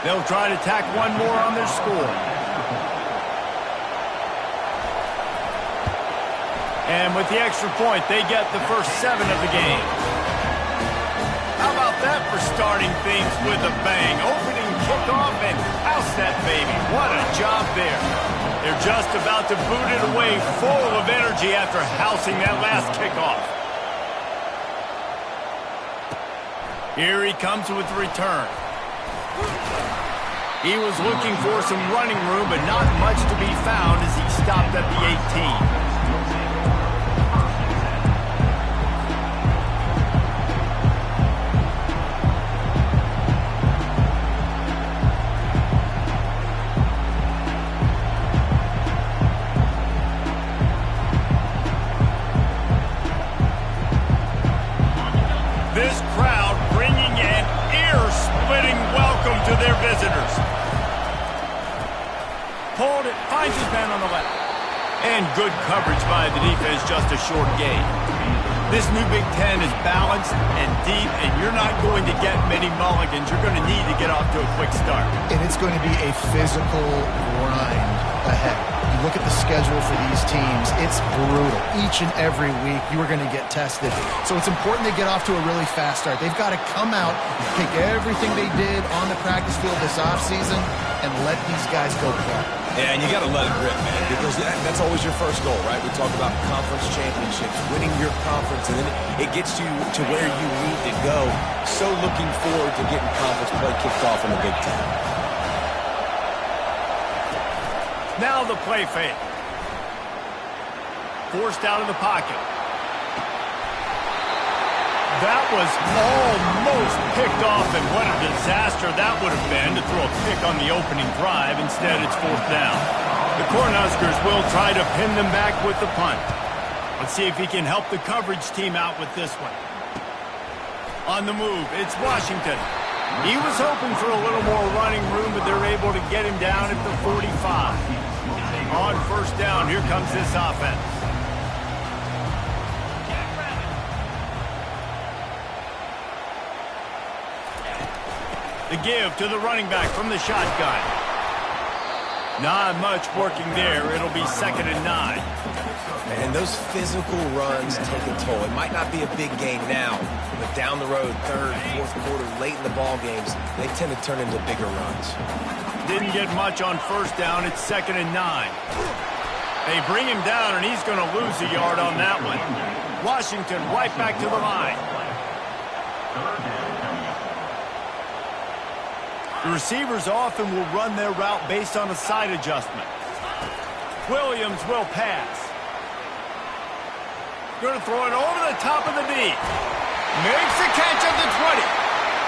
They'll try to tack one more on their score. And with the extra point, they get the first 7 of the game. How about that for starting things with a bang? Opening kickoff and house that baby. What a job there. They're just about to boot it away full of energy after housing that last kickoff. Here he comes with the return. He was looking for some running room, but not much to be found as he stopped at the 18. This crowd bringing an ear-splitting welcome to their visitors. Hold it, finds his man on the left. And good coverage by the defense, just a short gain. This new Big Ten is balanced and deep, and you're not going to get many mulligans. You're going to need to get off to a quick start. And it's going to be a physical grind ahead. You look at the schedule for these teams, it's brutal. Each and every week, you are going to get tested. So it's important they get off to a really fast start. They've got to come out, take everything they did on the practice field this offseason, and let these guys go play. Yeah, and you got to let it rip, man, because that's always your first goal, right? We talk about conference championships, winning your conference, and then it gets you to where you need to go. So looking forward to getting conference play kicked off in the Big Ten. Now the play fake. Forced out of the pocket. That was almost picked off, and what a disaster that would have been to throw a pick on the opening drive. Instead, it's 4th down. The Cornhuskers will try to pin them back with the punt. Let's see if he can help the coverage team out with this one. On the move, it's Washington. He was hoping for a little more running room, but they're able to get him down at the 45. On 1st down, here comes this offense. The give to the running back from the shotgun. Not much working there. It'll be 2nd and 9. And those physical runs take a toll. It might not be a big game now, but down the road, 3rd, 4th quarter, late in the ball games, they tend to turn into bigger runs. Didn't get much on 1st down. It's 2nd and 9. They bring him down, and he's going to lose a yard on that one. Washington right back to the line. The receivers often will run their route based on a side adjustment. Williams will pass. Going to throw it over the top of the knee. Makes the catch at the 20.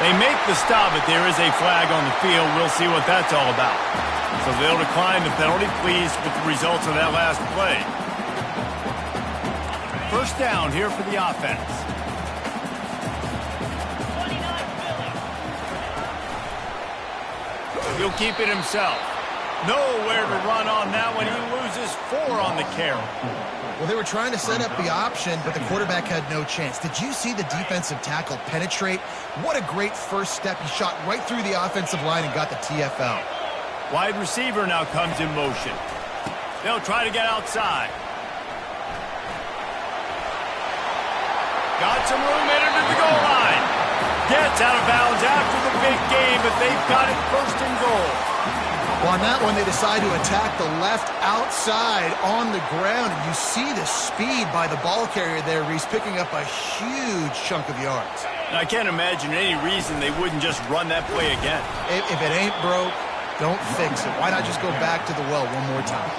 They make the stop, but there is a flag on the field. We'll see what that's all about. So they'll decline the penalty, pleased with the results of that last play. 1st down here for the offense. He'll keep it himself. Nowhere to run on that one. He loses 4 on the carry. Well, they were trying to set up the option, but the quarterback had no chance. Did you see the defensive tackle penetrate? What a great first step. He shot right through the offensive line and got the TFL. Wide receiver now comes in motion. They'll try to get outside. Got some room in at the goal line. Gets out of bounds after the big game, but they've got it 1st and goal. Well, on that one, they decide to attack the left outside on the ground, and you see the speed by the ball carrier there, Reese, picking up a huge chunk of yards. And I can't imagine any reason they wouldn't just run that play again. If it ain't broke, don't fix it. Why not just go back to the well one more time?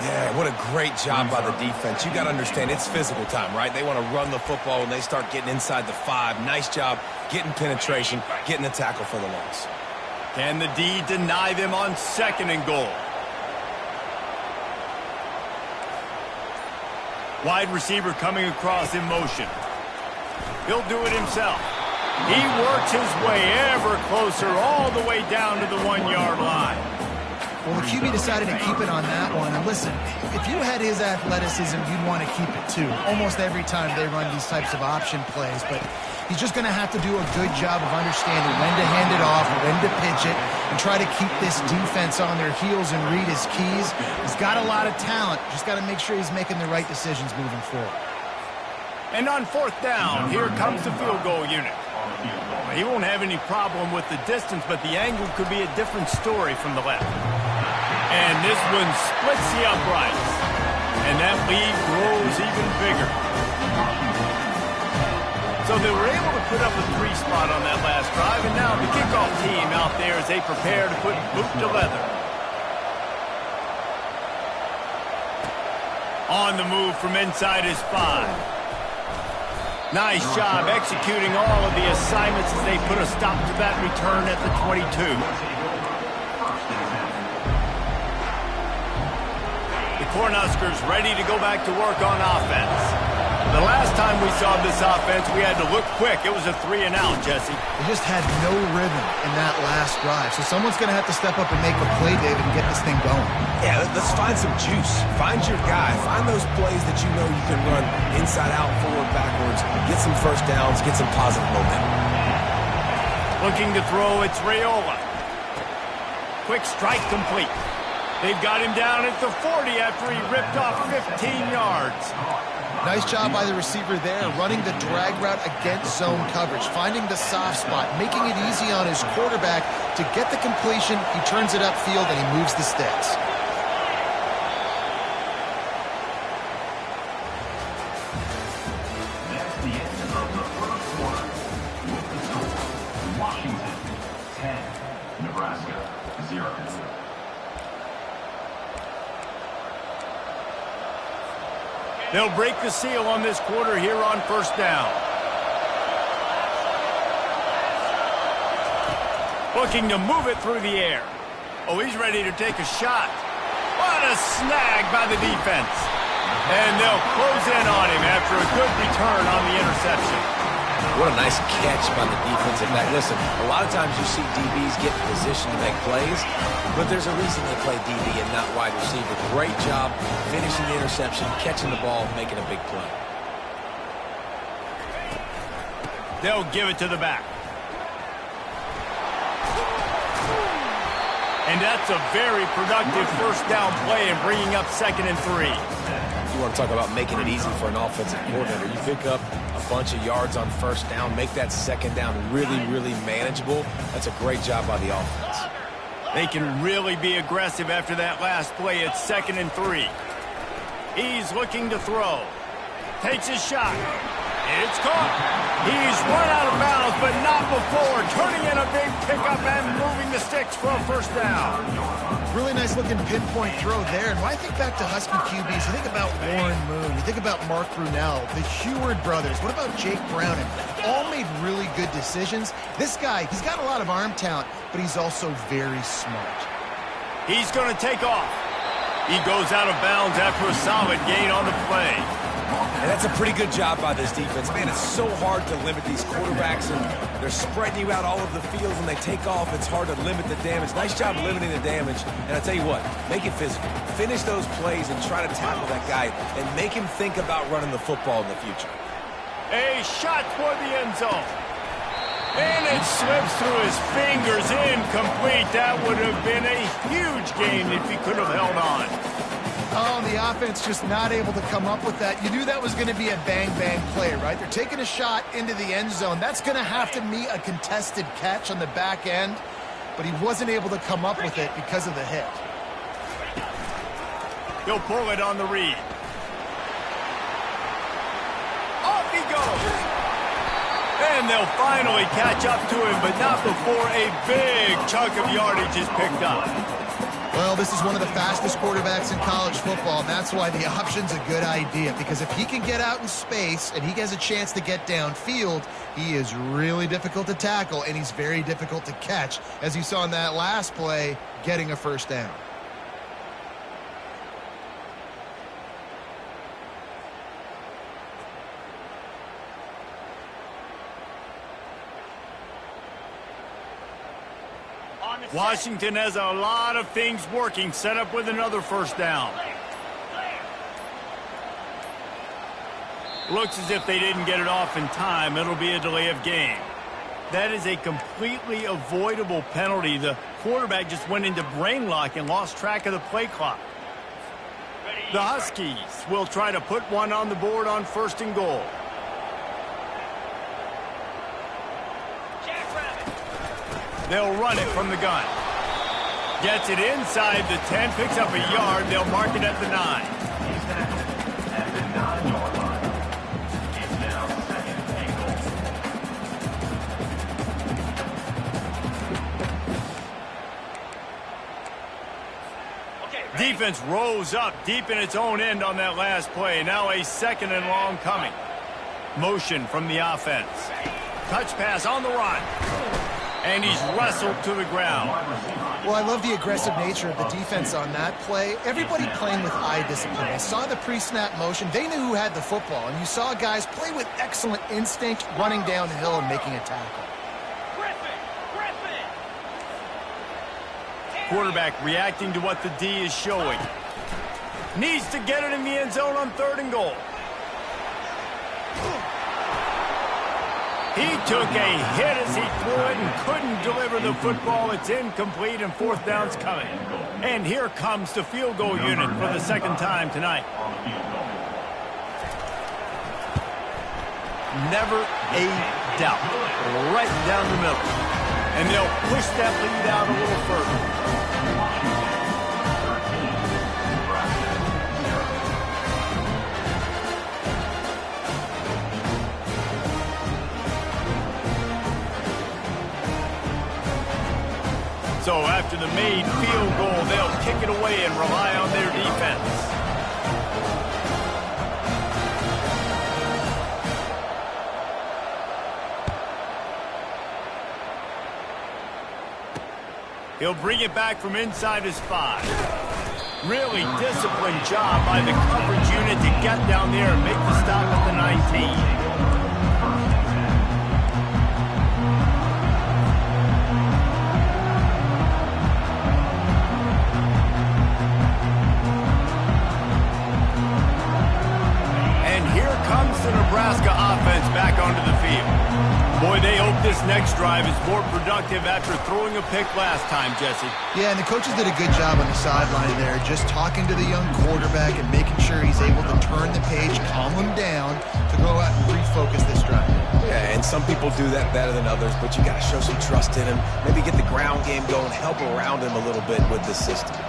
Yeah, what a great job by the defense. You got to understand, it's physical time, right? They want to run the football when they start getting inside the 5. Nice job getting penetration, getting the tackle for the loss. Can the D deny them on 2nd and goal? Wide receiver coming across in motion. He'll do it himself. He works his way ever closer all the way down to the 1-yard line. Well, the QB decided to keep it on that one. And listen, if you had his athleticism, you'd want to keep it too. Almost every time they run these types of option plays. But he's just going to have to do a good job of understanding when to hand it off, when to pitch it, and try to keep this defense on their heels and read his keys. He's got a lot of talent. Just got to make sure he's making the right decisions moving forward. And on 4th down, here comes the field goal unit. He won't have any problem with the distance, but the angle could be a different story from the left. And this one splits the uprights. And that lead grows even bigger. So they were able to put up a 3 spot on that last drive, and now the kickoff team out there as they prepare to put boot to leather. On the move from inside his 5. Nice job executing all of the assignments as they put a stop to that return at the 22. The Cornhuskers ready to go back to work on offense. The last time we saw this offense, we had to look quick. It was a 3-and-out, Jesse. They just had no rhythm in that last drive. So someone's going to have to step up and make a play, David, and get this thing going. Yeah, let's find some juice. Find your guy. Find those plays that you know you can run inside out, forward, backwards. Get some first downs. Get some positive momentum. Looking to throw, it's Raiola. Quick strike complete. They've got him down at the 40 after he ripped off 15 yards. Nice job by the receiver there, running the drag route against zone coverage, finding the soft spot, making it easy on his quarterback to get the completion. He turns it upfield and he moves the sticks. Washington 10, Nebraska 0. They'll break the seal on this quarter here on 1st down. Looking to move it through the air. Oh, he's ready to take a shot. What a snag by the defense. And they'll close in on him after a good return on the interception. What a nice catch by the defensive back. Listen, a lot of times you see DBs get in position to make plays, but there's a reason they play DB and not wide receiver. Great job finishing the interception, catching the ball, making a big play. They'll give it to the back. And that's a very productive 1st down play and bringing up 2nd and 3. You want to talk about making it easy for an offensive coordinator. You pick up a bunch of yards on 1st down, make that 2nd down really, really manageable. That's a great job by the offense. They can really be aggressive after that last play. It's 2nd and 3. He's looking to throw. Takes his shot. It's caught. He's run out of bounds, but not before. Turning in a big pickup and moving the sticks for a 1st down. Really nice looking pinpoint throw there. And when I think back to Husky QBs, you think about Warren Moon, you think about Mark Brunell, the Heward brothers, what about Jake Browning? All made really good decisions. This guy, he's got a lot of arm talent, but he's also very smart. He's going to take off. He goes out of bounds after a solid gain on the play. And that's a pretty good job by this defense. Man, it's so hard to limit these quarterbacks, and they're spreading you out all over the field. When they take off, it's hard to limit the damage. Nice job limiting the damage. And I tell you what, make it physical. Finish those plays and try to tackle that guy and make him think about running the football in the future. A shot toward the end zone. And it slips through his fingers, incomplete. That would have been a huge gain if he could have held on. Oh, the offense just not able to come up with that. You knew that was going to be a bang-bang play, right? They're taking a shot into the end zone. That's going to have to meet a contested catch on the back end, but he wasn't able to come up with it because of the hit. He'll pull it on the read. Off he goes. And they'll finally catch up to him, but not before a big chunk of yardage is picked up. Well, this is one of the fastest quarterbacks in college football, and that's why the option's a good idea, because if he can get out in space and he has a chance to get downfield, he is really difficult to tackle, and he's very difficult to catch, as you saw in that last play, getting a 1st down. On Washington has a lot of things working, set up with another first down. Looks as if they didn't get it off in time. It'll be a delay of game. That is a completely avoidable penalty. The quarterback just went into brain lock and lost track of the play clock. The Huskies will try to put one on the board on 1st and goal. They'll run it from the gun. Gets it inside the 10, picks up a yard. They'll mark it at the 9. He's tackled at the 9-yard line. It's now 2nd and goal. Defense rose up deep in its own end on that last play. Now a 2nd and long coming. Motion from the offense. Touch pass on the run. And he's wrestled to the ground. Well, I love the aggressive nature of the defense on that play. Everybody playing with eye discipline. They saw the pre-snap motion. They knew who had the football. And you saw guys play with excellent instinct, running downhill and making a tackle. Quarterback reacting to what the D is showing. Needs to get it in the end zone on 3rd and goal. He took a hit as he threw it and couldn't deliver the football. It's incomplete and 4th down's coming. And here comes the field goal unit for the 2nd time tonight. Never a doubt. Right down the middle. And they'll push that lead out a little further. So after the made field goal, they'll kick it away and rely on their defense. He'll bring it back from inside his 5. Really disciplined job by the coverage unit to get down there and make the stop at the 19. The Nebraska offense back onto the field. Boy, they hope this next drive is more productive after throwing a pick last time, Jesse. Yeah, and the coaches did a good job on the sideline there, just talking to the young quarterback and making sure he's able to turn the page, calm him down, to go out and refocus this drive. Yeah, and some people do that better than others, but you got to show some trust in him. Maybe get the ground game going, help around him a little bit with the system.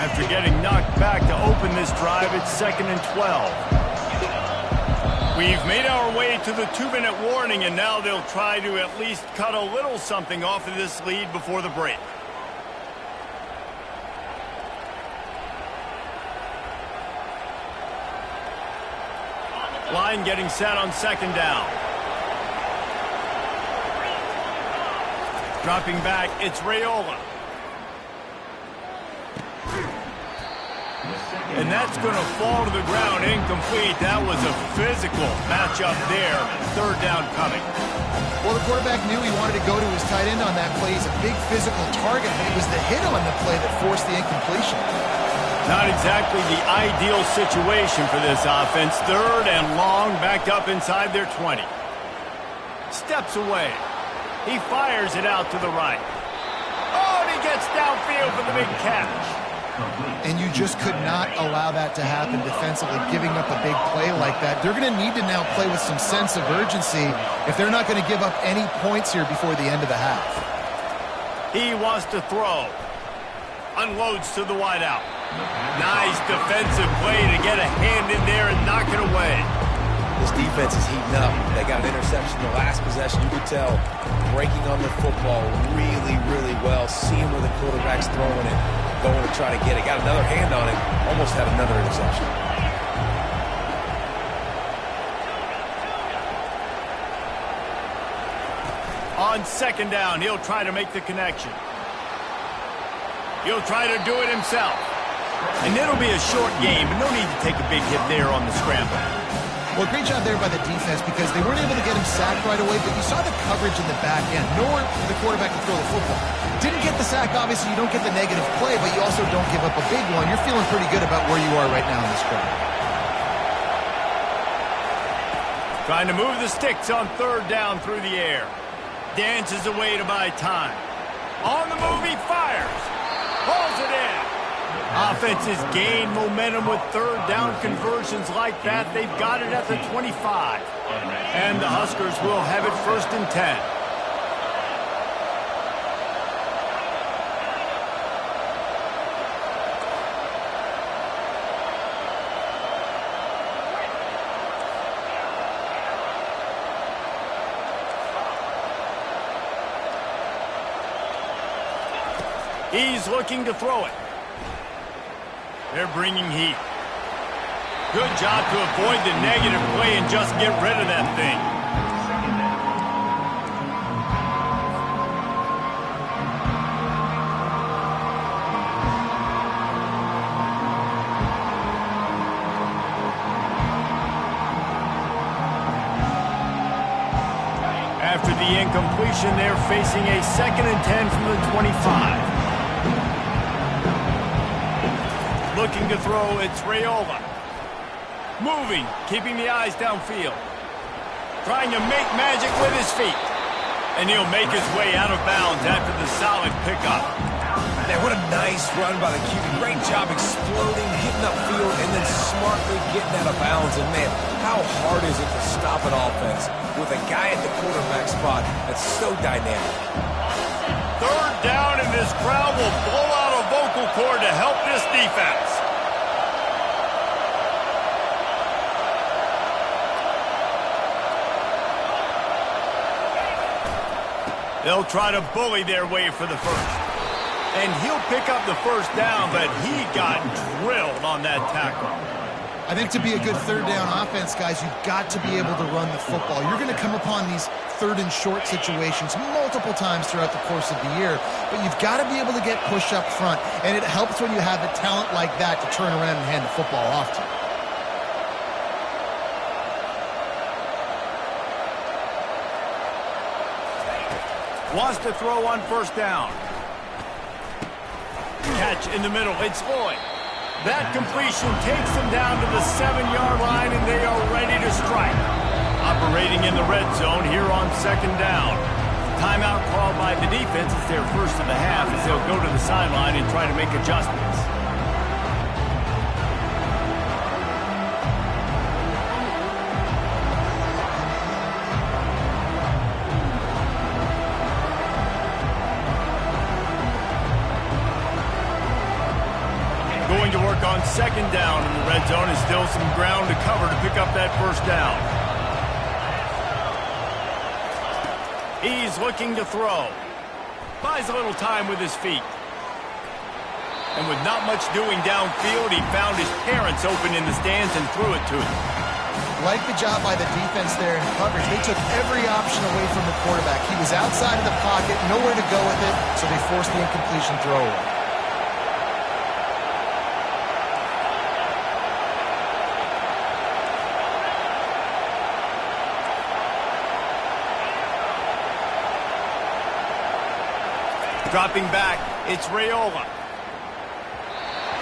After getting knocked back to open this drive, it's 2nd and 12. We've made our way to the 2-minute warning, and now they'll try to at least cut a little something off of this lead before the break. Line getting set on 2nd down. Dropping back, it's Raiola. And that's going to fall to the ground incomplete. That was a physical matchup there. 3rd down coming. Well, the quarterback knew he wanted to go to his tight end on that play. He's a big physical target, but it was the hit on the play that forced the incompletion. Not exactly the ideal situation for this offense. 3rd and long, backed up inside their 20. Steps away. He fires it out to the right. Oh, and he gets downfield for the big catch. And you just could not allow that to happen defensively, giving up a big play like that. They're going to need to now play with some sense of urgency if they're not going to give up any points here before the end of the half. He wants to throw. Unloads to the wideout. Nice defensive play to get a hand in there and knock it away. This defense is heating up. They got an interception the last possession. You could tell breaking on the football really, really well. Seeing where the quarterback's throwing it. Going to try to get it. Got another hand on it. Almost had another interception. On 2nd down, he'll try to make the connection. He'll try to do it himself. And it'll be a short game, but no need to take a big hit there on the scramble. Well, great job there by the defense because they weren't able to get him sacked right away, but you saw the coverage in the back end. Nowhere for the quarterback to throw the football. Didn't get the sack, obviously. You don't get the negative play, but you also don't give up a big one. You're feeling pretty good about where you are right now in this drive. Trying to move the sticks on third down through the air. Dances away to buy time. On the move, he fires. Pulls it in. Offenses gain momentum with third down conversions like that. They've got it at the 25. And the Huskers will have it 1st and 10. He's looking to throw it. They're bringing heat. Good job to avoid the negative play and just get rid of that thing. After the incompletion, they're facing a 2nd and 10 from the 25. Looking to throw, it's Raiola. Moving, keeping the eyes downfield. Trying to make magic with his feet. And he'll make his way out of bounds after the solid pickup. Man, what a nice run by the QB. Great job exploding, getting upfield, and then smartly getting out of bounds. And, man, how hard is it to stop an offense with a guy at the quarterback spot that's so dynamic? Third down, and this crowd will blow out a vocal cord to help this defense. They'll try to bully their way for the first. And he'll pick up the first down, but he got drilled on that tackle. I think to be a good third down offense, guys, you've got to be able to run the football. You're going to come upon these third and short situations multiple times throughout the course of the year, but you've got to be able to get push up front, and it helps when you have the talent like that to turn around and hand the football off to you. Wants to throw on first down. Catch in the middle. It's Lloyd. That completion takes them down to the 7-yard line, and they are ready to strike. Operating in the red zone here on 2nd down. Timeout called by the defense. It's their first of the half as they'll go to the sideline and try to make adjustments. Going to work on 2nd down in the red zone, and still some ground to cover to pick up that first down. He's looking to throw. Buys a little time with his feet. And with not much doing downfield, he found his parents open in the stands and threw it to him. Like the job by the defense there in coverage. They took every option away from the quarterback. He was outside of the pocket, nowhere to go with it, so they forced the incompletion throw away. Dropping back, it's Raiola.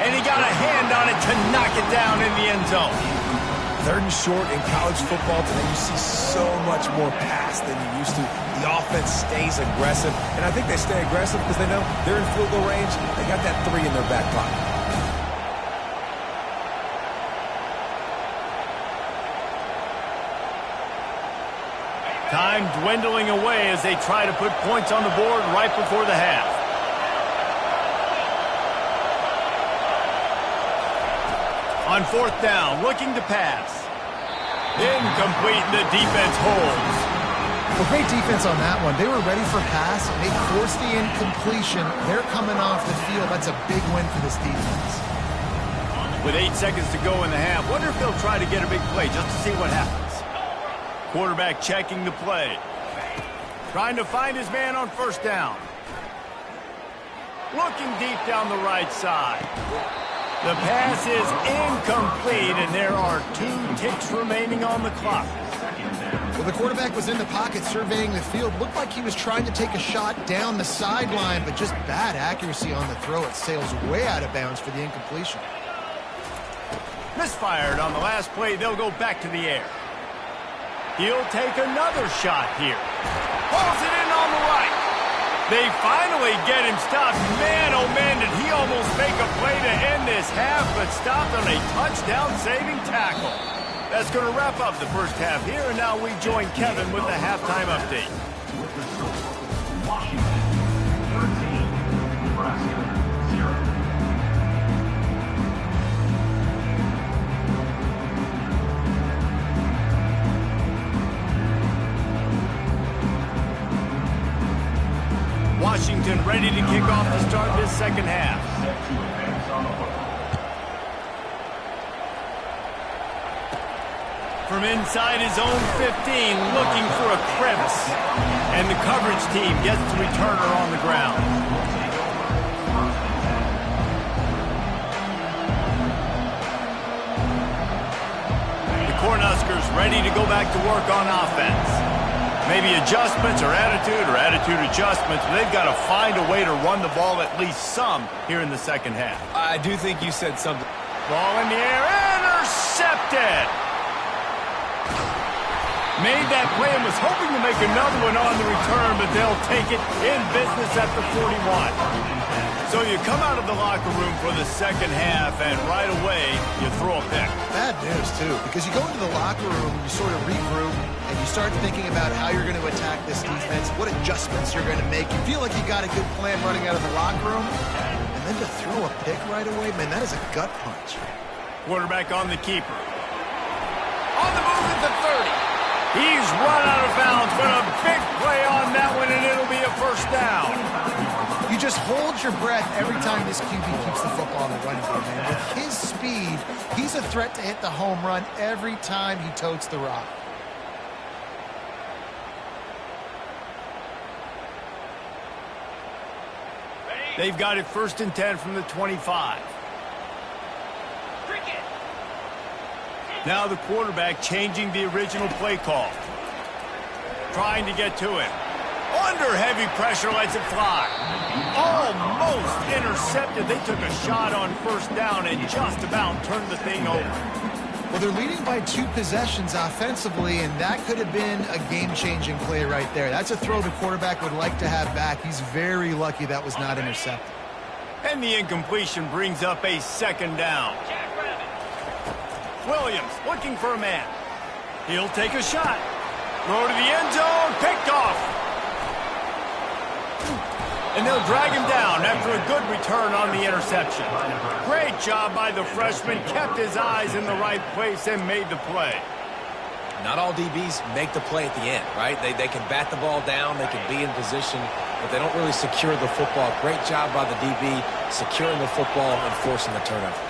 And he got a hand on it to knock it down in the end zone. 3rd and short in college football today, you see so much more pass than you used to. The offense stays aggressive, and I think they stay aggressive because they know they're in field goal range. They got that 3 in their back pocket. Time dwindling away as they try to put points on the board right before the half. On 4th down, looking to pass. Incomplete, the defense holds. Well, great defense on that one. They were ready for pass, and they forced the incompletion. They're coming off the field. That's a big win for this defense. With 8 seconds to go in the half, wonder if they'll try to get a big play just to see what happens. Quarterback checking the play. Trying to find his man on first down. Looking deep down the right side. The pass is incomplete, and there are 2 ticks remaining on the clock. Well, the quarterback was in the pocket surveying the field. Looked like he was trying to take a shot down the sideline, but just bad accuracy on the throw. It sails way out of bounds for the incompletion. Misfired on the last play. They'll go back to the air. He'll take another shot here. Pulls it in on the right. They finally get him stopped. Man, oh man, did he almost make a play to end this half, but stopped on a touchdown-saving tackle. That's going to wrap up the first half here, and now we join Kevin with the halftime update. With the score, Washington 13, Nebraska 0. Washington ready to kick off to start this second half. Set to advance on the football. From inside his own 15, looking for a crevice. And the coverage team gets the returner on the ground. The Cornhuskers ready to go back to work on offense. Maybe adjustments or attitude adjustments, but they've got to find a way to run the ball at least some here in the second half. I do think you said something. Ball in the air, intercepted! Made that play and was hoping to make another one on the return, but they'll take it in business at the 41. So you come out of the locker room for the second half, and right away, you throw a pick. Bad news, too, because you go into the locker room, you sort of regroup, and you start thinking about how you're going to attack this defense, what adjustments you're going to make. You feel like you got a good plan running out of the locker room, and then to throw a pick right away, man, that is a gut punch. Quarterback on the keeper. On the move at the 30. He's run out of bounds, but a big play on that one, and it'll be a first down. You just hold your breath every time this QB keeps the football in the running game, man. With his speed, he's a threat to hit the home run every time he totes the rock. They've got it 1st and 10 from the 25. Now the quarterback changing the original play call. Trying to get to him. Under heavy pressure, lets it fly. Almost intercepted. They took a shot on first down and just about turned the thing over. Well, they're leading by 2 possessions offensively, and that could have been a game-changing play right there. That's a throw the quarterback would like to have back. He's very lucky that was not intercepted. And the incompletion brings up a 2nd down. Williams looking for a man. He'll take a shot. Throw to the end zone. Picked off. And they'll drag him down after a good return on the interception. Great job by the freshman. Kept his eyes in the right place and made the play. Not all DBs make the play at the end, right? They can bat the ball down, they can be in position, but they don't really secure the football. Great job by the DB securing the football and forcing the turnover.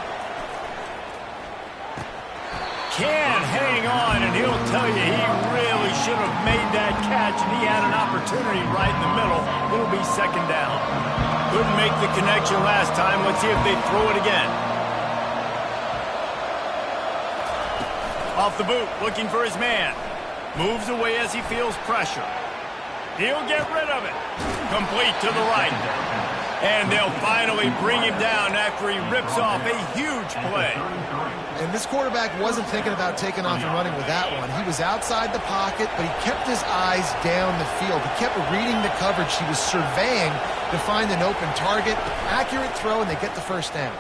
Can hang on, and he'll tell you he really should have made that catch, and he had an opportunity right in the middle. It'll be 2nd down. Couldn't make the connection last time. Let's see if they throw it again. Off the boot, looking for his man. Moves away as he feels pressure. He'll get rid of it. Complete to the right. And they'll finally bring him down after he rips off a huge play. And this quarterback wasn't thinking about taking off and running with that one. He was outside the pocket, but he kept his eyes down the field. He kept reading the coverage. He was surveying to find an open target. Accurate throw, and they get the first down.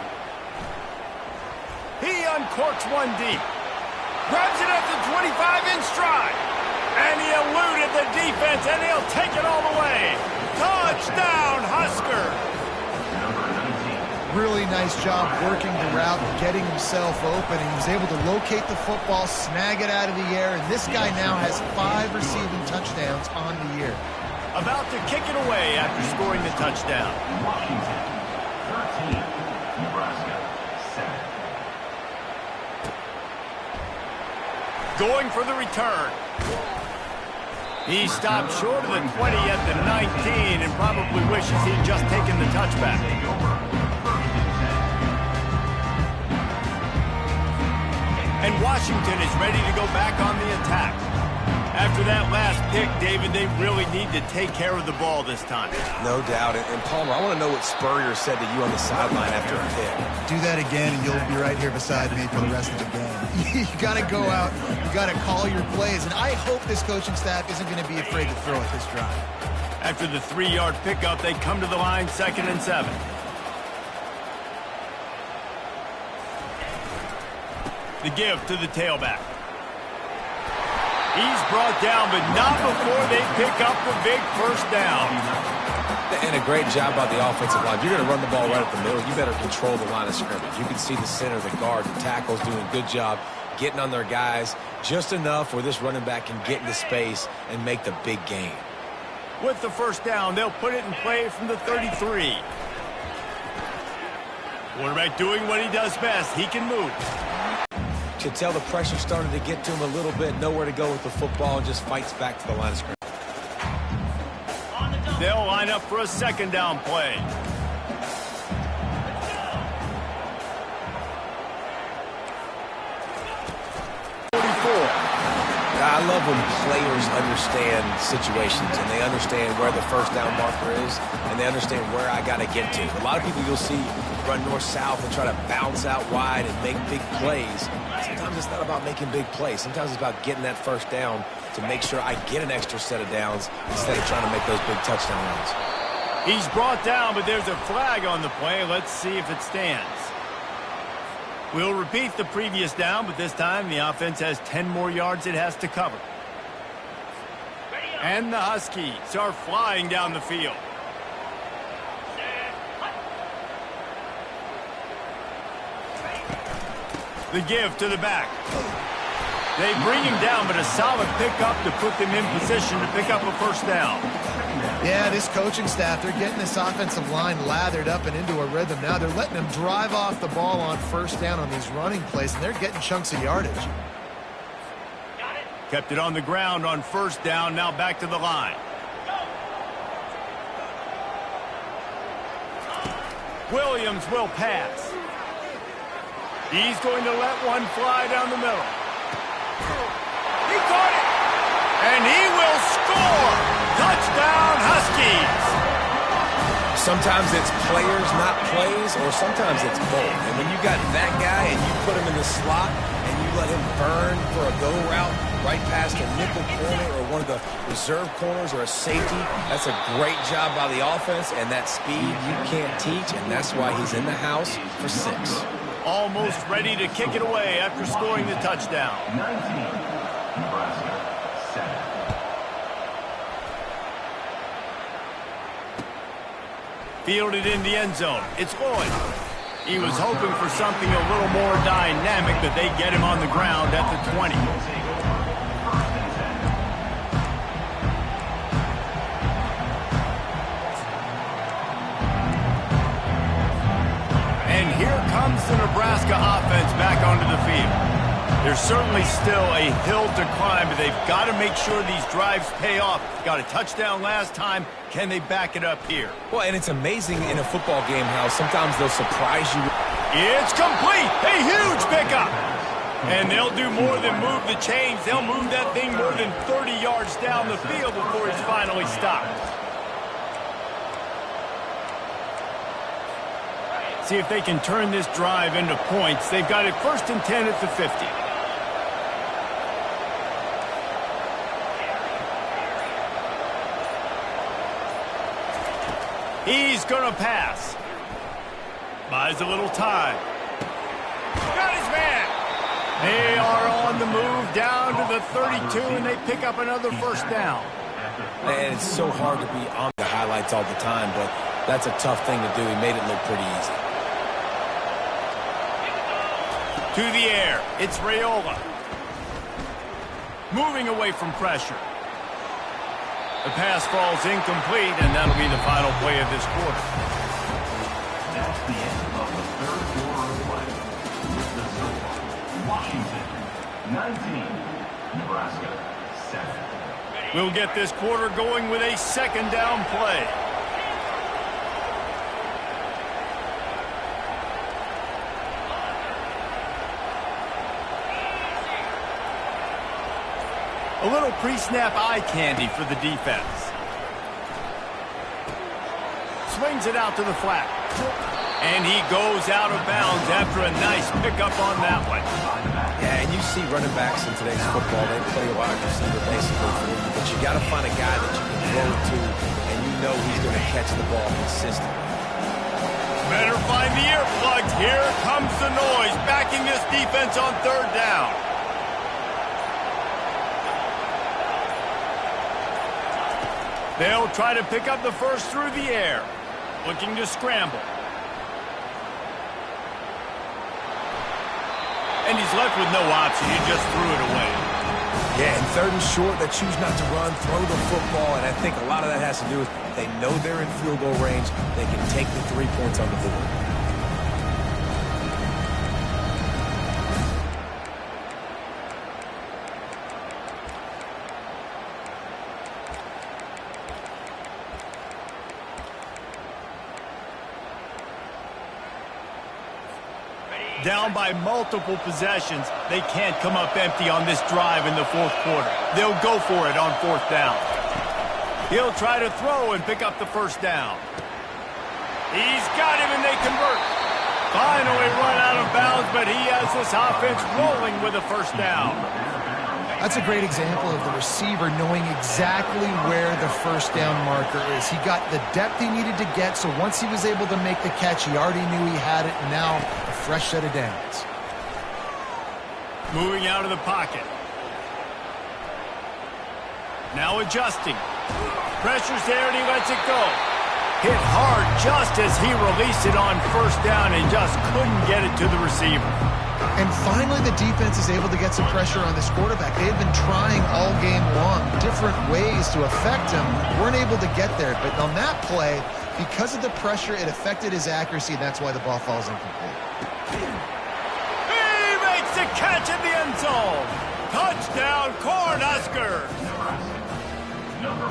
He uncorks one deep. Grabs it at the 25 in stride. And he eluded the defense, and he'll take it all the way. Touchdown, Husker! Really nice job working the route, getting himself open, and he was able to locate the football, snag it out of the air, and this guy now has 5 receiving touchdowns on the year. About to kick it away after scoring the touchdown. Washington 13, Nebraska 7. Going for the return. He stopped short of the 20 at the 19 and probably wishes he'd just taken the touchback. And Washington is ready to go back on the attack. After that last pick, David, they really need to take care of the ball this time. No doubt. And Palmer, I want to know what Spurrier said to you on the sideline after a pick. Do that again, and you'll be right here beside me for the rest of the game. You got to go out. You got to call your plays. And I hope this coaching staff isn't going to be afraid to throw at this drive. After the 3-yard pickup, they come to the line, 2nd and 7. The give to the tailback. He's brought down, but not before they pick up the big first down. And a great job by the offensive line. You're going to run the ball right up the middle. You better control the line of scrimmage. You can see the center, the guard, the tackles doing a good job getting on their guys just enough where this running back can get into space and make the big gain. With the first down, they'll put it in play from the 33. Quarterback doing what he does best. He can move. Could tell the pressure started to get to him a little bit. Nowhere to go with the football and just fights back to the line of scrimmage. They'll line up for a 2nd down play. I love when players understand situations and they understand where the first down marker is and they understand where I got to get to. A lot of people you'll see run north-south and try to bounce out wide and make big plays. Sometimes it's not about making big plays. Sometimes it's about getting that first down to make sure I get an extra set of downs instead of trying to make those big touchdown runs. He's brought down, but there's a flag on the play. Let's see if it stands. We'll repeat the previous down, but this time the offense has 10 more yards it has to cover. And the Huskies are flying down the field. The give to the back. They bring him down, but a solid pickup to put them in position to pick up a first down. Yeah, this coaching staff, they're getting this offensive line lathered up and into a rhythm now. They're letting them drive off the ball on first down on these running plays, and they're getting chunks of yardage. Kept it on the ground on first down, now back to the line. Williams will pass. He's going to let one fly down the middle. He caught it! And he will score! Touchdown, Huskies! Sometimes it's players, not plays, or sometimes it's both. And when you got that guy and you put him in the slot and you let him burn for a go route right past a nickel corner or one of the reserve corners or a safety, that's a great job by the offense, and that speed you can't teach, and that's why he's in the house for 6. Almost ready to kick it away after scoring the touchdown. 19. Nebraska, 7. Fielded in the end zone. It's Lloyd. He was hoping for something a little more dynamic, but they get him on the ground at the 20. And here comes the Nebraska offense back onto the field. There's certainly still a hill to climb, but they've got to make sure these drives pay off. Got a touchdown last time. Can they back it up here? Well, and it's amazing in a football game how sometimes they'll surprise you. It's complete. A huge pickup. And they'll do more than move the chains. They'll move that thing more than 30 yards down the field before he's finally stopped. See if they can turn this drive into points. They've got it 1st and 10 at the 50. He's going to pass. Buys a little time. Got his man. They are on the move down to the 32, and they pick up another first down. And it's so hard to be on the highlights all the time, but that's a tough thing to do. He made it look pretty easy. To the air. It's Raiola. Moving away from pressure. The pass falls incomplete, and that'll be the final play of this quarter. That's the end of the third quarter of play. With the score, Washington, 19. Nebraska, 7. We'll get this quarter going with a 2nd down play. A little pre-snap eye candy for the defense. Swings it out to the flat. And he goes out of bounds after a nice pickup on that one. Yeah, and you see running backs in today's football, they play a wide receiver basically. But you got to find a guy that you can throw to, and you know he's going to catch the ball consistently. Better find the earplugs. Here comes the noise, backing this defense on third down. They'll try to pick up the first through the air. Looking to scramble. And he's left with no option. He just threw it away. Yeah, and third and short, they choose not to run, throw the football, and I think a lot of that has to do with they know they're in field goal range. They can take the 3 points on the board. Down by multiple possessions, they can't come up empty on this drive in the fourth quarter. They'll go for it on fourth down. He'll try to throw and pick up the first down. He's got him and they convert. Finally run out of bounds, but he has this offense rolling with a first down. That's a great example of the receiver knowing exactly where the first down marker is. He got the depth he needed to get, so once he was able to make the catch, he already knew he had it, and now a fresh set of downs. Moving out of the pocket. Now adjusting. Pressure's there, and he lets it go. Hit hard just as he released it on first down and just couldn't get it to the receiver. And finally, the defense is able to get some pressure on this quarterback. They had been trying all game long, different ways to affect him. Weren't able to get there. But on that play, because of the pressure, it affected his accuracy, and that's why the ball falls incomplete. He makes the catch in the end zone. Touchdown, Cornhuskers.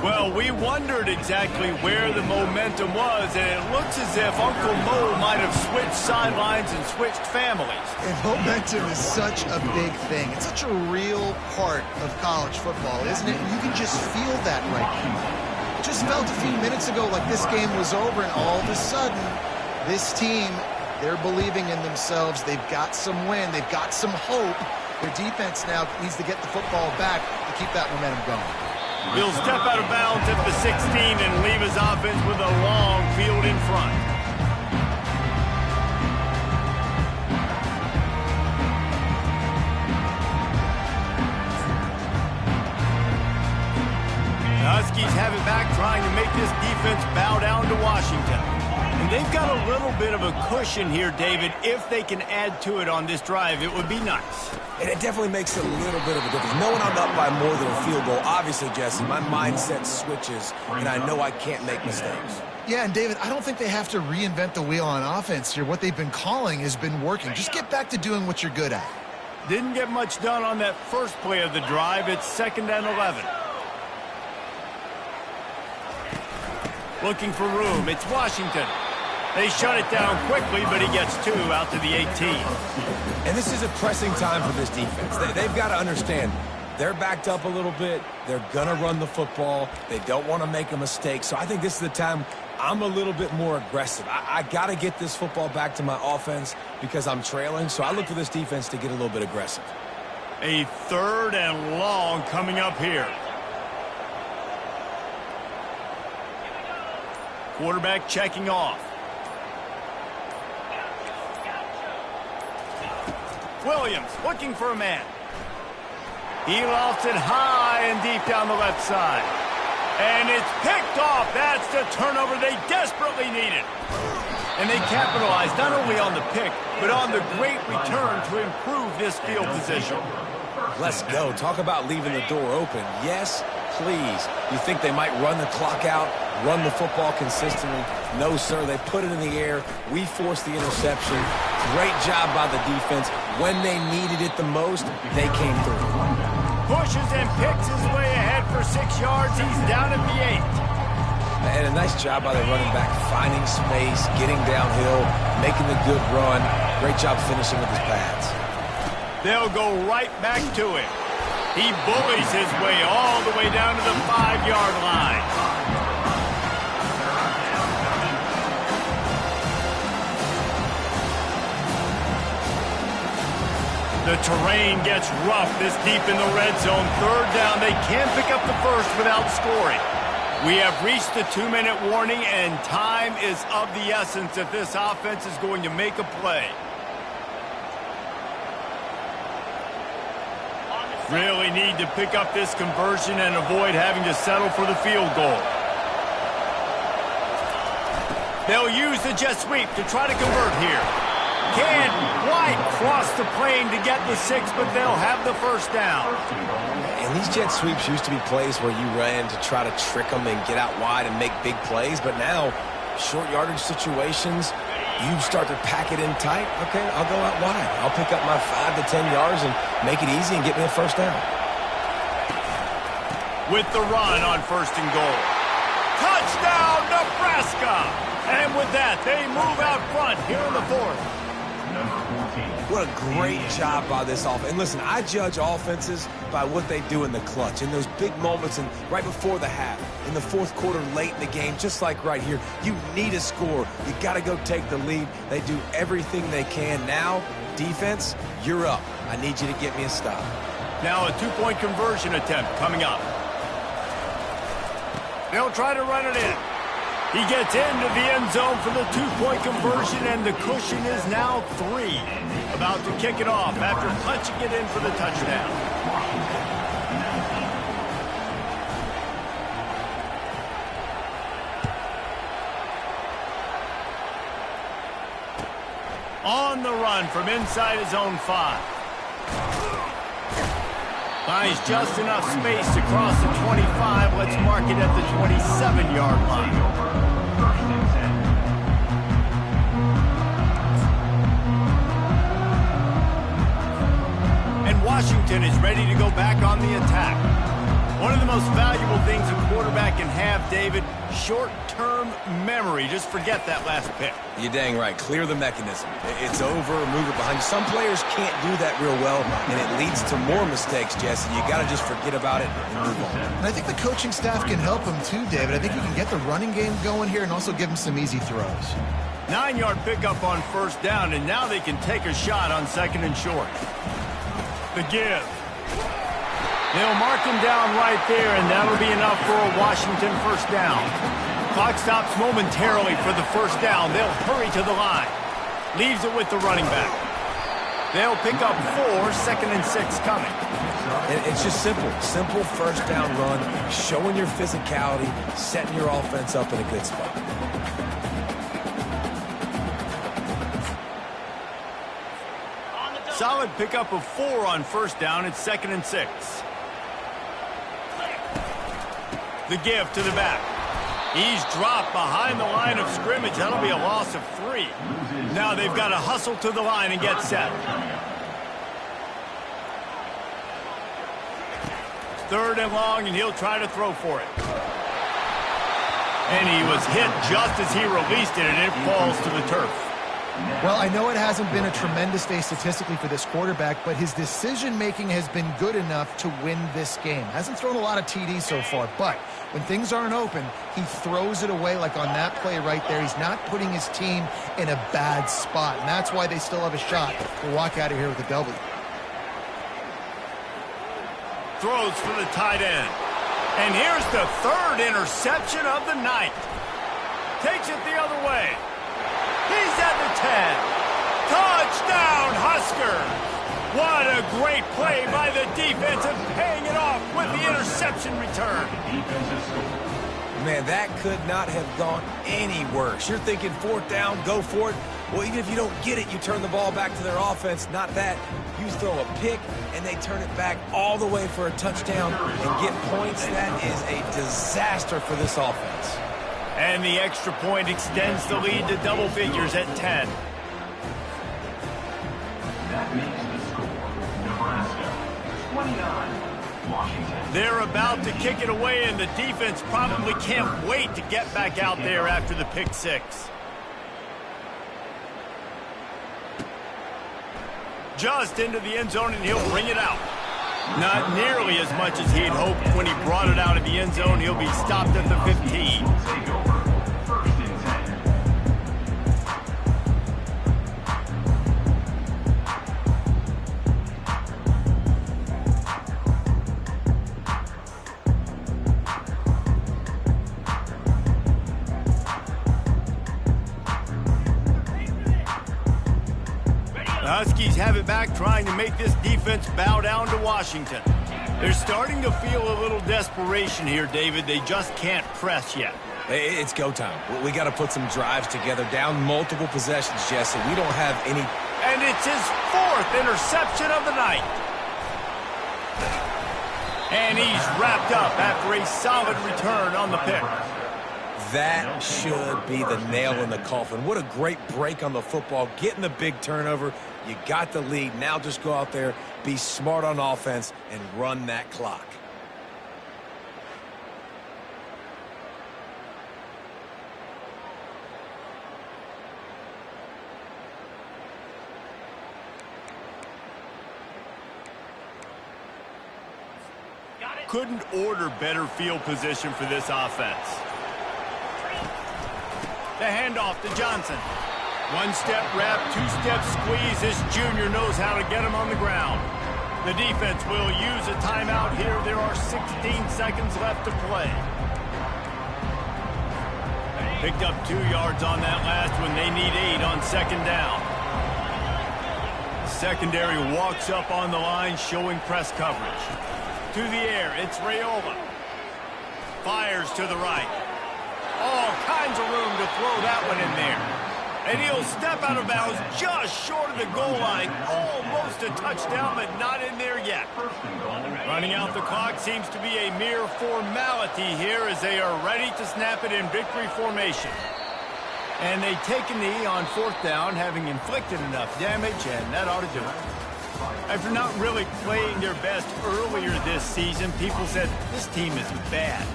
Well, we wondered exactly where the momentum was, and it looks as if Uncle Mo might have switched sidelines and switched families. And momentum is such a big thing. It's such a real part of college football, isn't it? You can just feel that right now. It just felt a few minutes ago like this game was over, and all of a sudden, this team, they're believing in themselves. They've got some win. They've got some hope. Their defense now needs to get the football back to keep that momentum going. He'll step out of bounds at the 16 and leave his offense with a long field in front. The Huskies have it back, trying to make this defense bow down to Washington. And they've got a little bit of a cushion here, David. If they can add to it on this drive, it would be nice. And it definitely makes a little bit of a difference. Knowing I'm up by more than a field goal, obviously, Jesse, my mindset switches, and I know I can't make mistakes. Yeah, and David, I don't think they have to reinvent the wheel on offense here. What they've been calling has been working. Just get back to doing what you're good at. Didn't get much done on that first play of the drive. It's 2nd and 11. Looking for room. It's Washington. They shut it down quickly, but he gets 2 out to the 18. And this is a pressing time for this defense. They've got to understand, they're backed up a little bit. They're going to run the football. They don't want to make a mistake. So I think this is the time I'm a little bit more aggressive. I got to get this football back to my offense because I'm trailing. So I look for this defense to get a little bit aggressive. A 3rd and long coming up here. Quarterback checking off. Williams looking for a man. He lofts it high and deep down the left side. And it's picked off. That's the turnover they desperately needed. And they capitalized not only on the pick, but on the great return to improve this field position. Let's go. Talk about leaving the door open. Yes, please. You think they might run the clock out, run the football consistently? No, sir. They put it in the air. We forced the interception. Great job by the defense. When they needed it the most, they came through. Pushes and picks his way ahead for 6 yards. He's down at the 8. And a nice job by the running back, finding space, getting downhill, making the good run. Great job finishing with his pads. They'll go right back to him. He bullies his way all the way down to the 5-yard line. The terrain gets rough this deep in the red zone. Third down, they can pick up the first without scoring. We have reached the 2-minute warning, and time is of the essence if this offense is going to make a play. Really need to pick up this conversion and avoid having to settle for the field goal. They'll use the jet sweep to try to convert here. Can't quite cross the plane to get the 6, but they'll have the first down. And these jet sweeps used to be plays where you ran to try to trick them and get out wide and make big plays, but now short yardage situations, you start to pack it in tight. Okay, I'll go out wide. I'll pick up my 5 to 10 yards and make it easy and get me a first down. With the run on 1st and goal. Touchdown, Nebraska! And with that, they move out front here in the 4th. What a great job by this offense. And listen, I judge offenses by what they do in the clutch, in those big moments and right before the half, in the 4th quarter, late in the game, just like right here. You need a score. You got to go take the lead. They do everything they can. Now, defense, you're up. I need you to get me a stop. Now a 2-point conversion attempt coming up. They'll try to run it in. He gets into the end zone for the 2-point conversion, and the cushion is now 3. About to kick it off after punching it in for the touchdown. On the run from inside his own 5. Finds just enough space to cross the 25. Let's mark it at the 27-yard line. And Washington is ready to go back on the attack. One of the most valuable things a quarterback can have, David, short-term memory. Just forget that last pick. You're dang right. Clear the mechanism. It's over, move it behind you. Some players can't do that real well, and it leads to more mistakes, Jesse. You got to just forget about it and move on. And I think the coaching staff can help him too, David. I think you can get the running game going here and also give him some easy throws. 9-yard pickup on 1st down, and now they can take a shot on 2nd and short. The give. They'll mark him down right there, and that'll be enough for a Washington first down. Clock stops momentarily for the first down. They'll hurry to the line. Leaves it with the running back. They'll pick up 4, 2nd and 6 coming. It's just simple. Simple first down run, showing your physicality, setting your offense up in a good spot. Solid pickup of 4 on 1st down. It's 2nd and 6. The give to the back. He's dropped behind the line of scrimmage. That'll be a loss of 3. Now they've got to hustle to the line and get set. 3rd and long, and he'll try to throw for it. And he was hit just as he released it, and it falls to the turf. Well, I know it hasn't been a tremendous day statistically for this quarterback, but his decision-making has been good enough to win this game. Hasn't thrown a lot of TDs so far, but when things aren't open, he throws it away like on that play right there. He's not putting his team in a bad spot, and that's why they still have a shot to walk out of here with a W. Throws for the tight end. And here's the 3rd interception of the night. Takes it the other way. He's at the 10. Touchdown, Huskers! What a great play by the defense and paying it off with the interception return. Man, that could not have gone any worse. You're thinking 4th down, go for it. Well, even if you don't get it, you turn the ball back to their offense. Not that. You throw a pick, and they turn it back all the way for a touchdown and get points. That is a disaster for this offense. And the extra point extends the lead to double figures at 10. That makes the score Nebraska 29, Washington. They're about to kick it away, and the defense probably can't wait to get back out there after the pick 6. Just into the end zone, and he'll bring it out. Not nearly as much as he had hoped when he brought it out of the end zone. He'll be stopped at the 15. Take over. First and 10. The Huskies have it back, trying to make this defense bow down to Washington. They're starting to feel a little desperation here, David. They just can't press yet. It's go time. We got to put some drives together, down multiple possessions, Jesse. We don't have any. And it's his 4th interception of the night. And he's wrapped up after a solid return on the pick. That should be the nail in the coffin. What a great break on the football, getting the big turnover. You got the lead. Now just go out there, be smart on offense, and run that clock. Couldn't order better field position for this offense. The handoff to Johnson. One-step wrap, two-step squeeze. This junior knows how to get him on the ground. The defense will use a timeout here. There are 16 seconds left to play. Picked up 2 yards on that last one. They need 8 on second down. Secondary walks up on the line, showing press coverage. To the air, it's Raiola. Fires to the right. All kinds of room to throw that one in there. And he'll step out of bounds just short of the goal line. Almost a touchdown, but not in there yet. Running out the clock seems to be a mere formality here as they are ready to snap it in victory formation. And they take a knee on 4th down, having inflicted enough damage, and that ought to do it. After not really playing their best earlier this season, people said, this team is bad.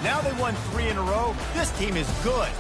Now they won 3 in a row. This team is good.